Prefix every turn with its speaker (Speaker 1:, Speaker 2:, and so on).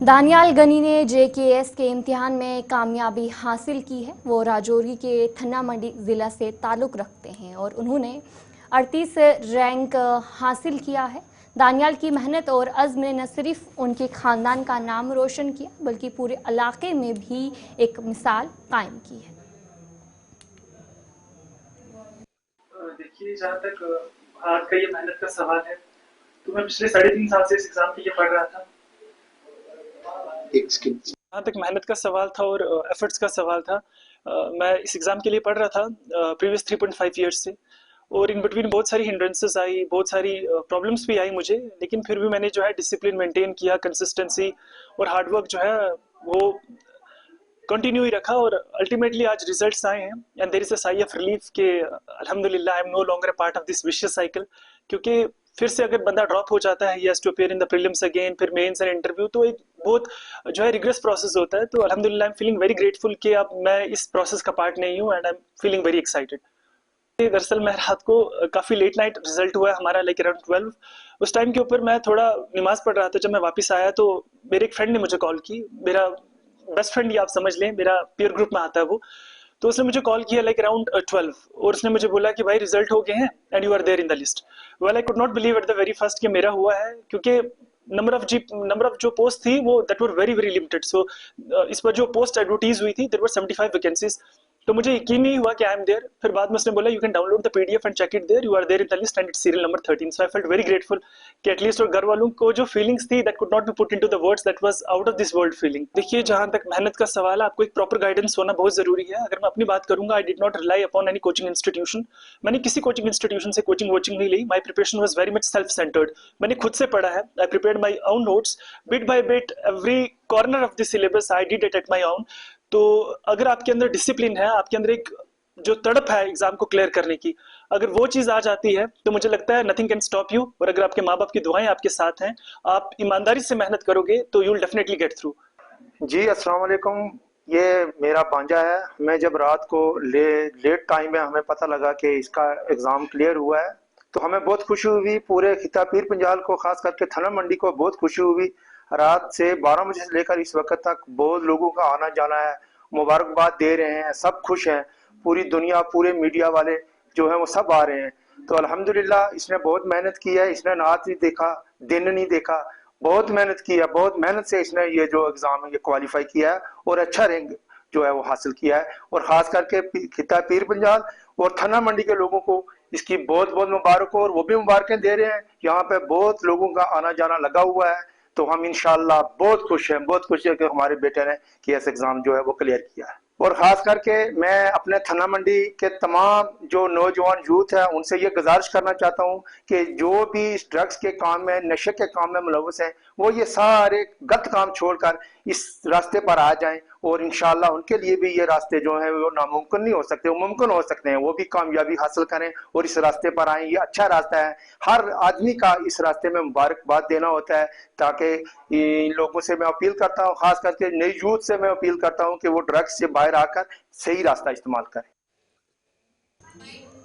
Speaker 1: दानियाल गनी ने जेकेएस के इम्तिहान में कामयाबी हासिल की है। वो राजौरी के थन्ना मंडी ज़िला से ताल्लुक़ रखते हैं और उन्होंने 38 रैंक हासिल किया है। दानियाल की मेहनत और अज़्म ने न सिर्फ उनके ख़ानदान का नाम रोशन किया बल्कि पूरे इलाके में भी एक मिसाल कायम की है।
Speaker 2: देखिए, जहाँ तक आज का ये मेहनत का सवाल है, तो मैं पिछले 3.5 साल से इस एग्ज़ाम के लिए पढ़ रहा था। जहाँ तक मेहनत का सवाल था और एफर्ट्स का सवाल था, मैं इस एग्ज़ाम के लिए पढ़ रहा था प्रीवियस 3.5 ईयर्स से। और इन बिटवीन बहुत सारी हिंड्रेंसेस आई, बहुत सारी प्रॉब्लम्स भी आई मुझे, लेकिन फिर भी मैंने जो है डिसिप्लिन मेंटेन किया, कंसिस्टेंसी और हार्डवर्क जो है वो कंटिन्यू ही रखा और अल्टीमेटली आज रिजल्ट्स आए हैं and there is a sigh of relief के अल्हम्दुलिल्लाह I am no longer part of this vicious cycle. क्योंकि फिर से अगर बंदा ड्रॉप हो जाता है, he has to appear in the prelims again, फिर मेंस एंड इंटरव्यू, तो एक बहुत जो है रिग्रेस प्रोसेस होता है। तो अल्हम्दुलिल्लाह I am feeling very grateful कि अब मैं इस प्रोसेस का पार्ट नहीं हूँ and I am feeling very excited. दरअसल मैं रात को काफ़ी लेट नाइट रिजल्ट हुआ है हमारा, लाइक अराउंड 12। उस टाइम के ऊपर मैं थोड़ा नमाज पढ़ रहा था। जब मैं वापस आया तो मेरे एक फ्रेंड ने मुझे कॉल की, मेरा बेस्ट फ्रेंड ही आप समझ लें, मेरा पीयर ग्रुप में आता है वो। तो उसने मुझे कॉल किया लाइक अराउंड 12 और उसने मुझे बोला कि भाई रिजल्ट हो गए हैं and you are there in the list. Well I could not believe at the very first कि मेरा हुआ है, क्योंकि नंबर ऑफ जो पोस्ट थी वो that were very very limited. So इस पर जो पोस्ट एडवर्टीज हुई थी देयर वर 75 वैकेंसीज। तो मुझे यकीन नहीं हुआ कि आई एम देयर। फिर बाद में उसने बोला you can download the PDF and check it there, you are there in the list and it's serial number 13। So I felt very grateful कि एटलीस्ट और घर वालों को जो फीलिंग्स थी that could not be put into the words, that was out of this world feeling. देखिए, जहां तक मेहनत का सवाल है, आपको एक प्रॉपर गाइडेंस होना बहुत जरूरी है। अगर मैं अपनी बात करूंगा, I did not rely upon any coaching institution. मैंने किसी कोचिंग इंस्टीट्यूशन से कोचिंग वोचिंग नहीं ली। My preparation was very much self centered. मैंने खुद से पढ़ा है। I prepared my own notes bit by bit, every corner of the syllabus I did it at my own. तो अगर आपके अंदर डिसिप्लिन है, आपके अंदर एक जो तड़प है एग्जाम को क्लियर करने की, अगर वो चीज आ जाती है तो मुझे लगता है नथिंग कैन स्टॉप यू। और अगर आपके माँ बाप की दुआएं आपके साथ हैं, आप ईमानदारी से मेहनत करोगे तो you will definitely get through.
Speaker 3: जी अस्सलाम वालेकुम। ये मेरा भांजा है। मैं जब रात को लेट टाइम में हमें पता लगा कि इसका एग्ज़ाम क्लियर हुआ है, तो हमें बहुत खुशी हुई। पूरे खिता पीर पंजाल को, खास करके थना मंडी को बहुत खुशी हुई। रात से 12 बजे से लेकर इस वक्त तक बहुत लोगों का आना जाना है, मुबारकबाद दे रहे हैं, सब खुश हैं। पूरी दुनिया, पूरे मीडिया वाले जो हैं वो सब आ रहे हैं। तो अल्हम्दुलिल्लाह इसने बहुत मेहनत की है। इसने रात नहीं देखा, दिन नहीं देखा, बहुत मेहनत की है। बहुत मेहनत से इसने ये जो एग्जाम है ये क्वालिफाई किया है और अच्छा रैंक जो है वो हासिल किया है। और खास करके खिता पीर पंजाल और थना मंडी के लोगों को इसकी बहुत बहुत मुबारक हो, और वो भी मुबारकें दे रहे हैं। यहाँ पे बहुत लोगों का आना जाना लगा हुआ है। तो हम इंशाल्लाह बहुत खुश हैं, बहुत खुश है कि हमारे बेटे ने केएस एग्जाम जो है वो क्लियर किया है। और खास करके मैं अपने थना मंडी के तमाम जो नौजवान यूथ है उनसे ये गुजारिश करना चाहता हूँ कि जो भी इस ड्रग्स के काम में, नशे के काम में मुलव्वस हैं, वो ये सारे गलत काम छोड़कर इस रास्ते पर आ जाएं। और इंशाल्लाह उनके लिए भी ये रास्ते जो हैं वो नामुमकिन नहीं हो सकते, वो मुमकिन हो सकते हैं। वो भी कामयाबी हासिल करें और इस रास्ते पर आएं। ये अच्छा रास्ता है, हर आदमी का इस रास्ते में मुबारकबाद देना होता है। ताकि इन लोगों से मैं अपील करता हूँ, खास करके नई यूथ से मैं अपील करता हूँ कि वो ड्रग्स से बाहर आकर सही रास्ता इस्तेमाल करें।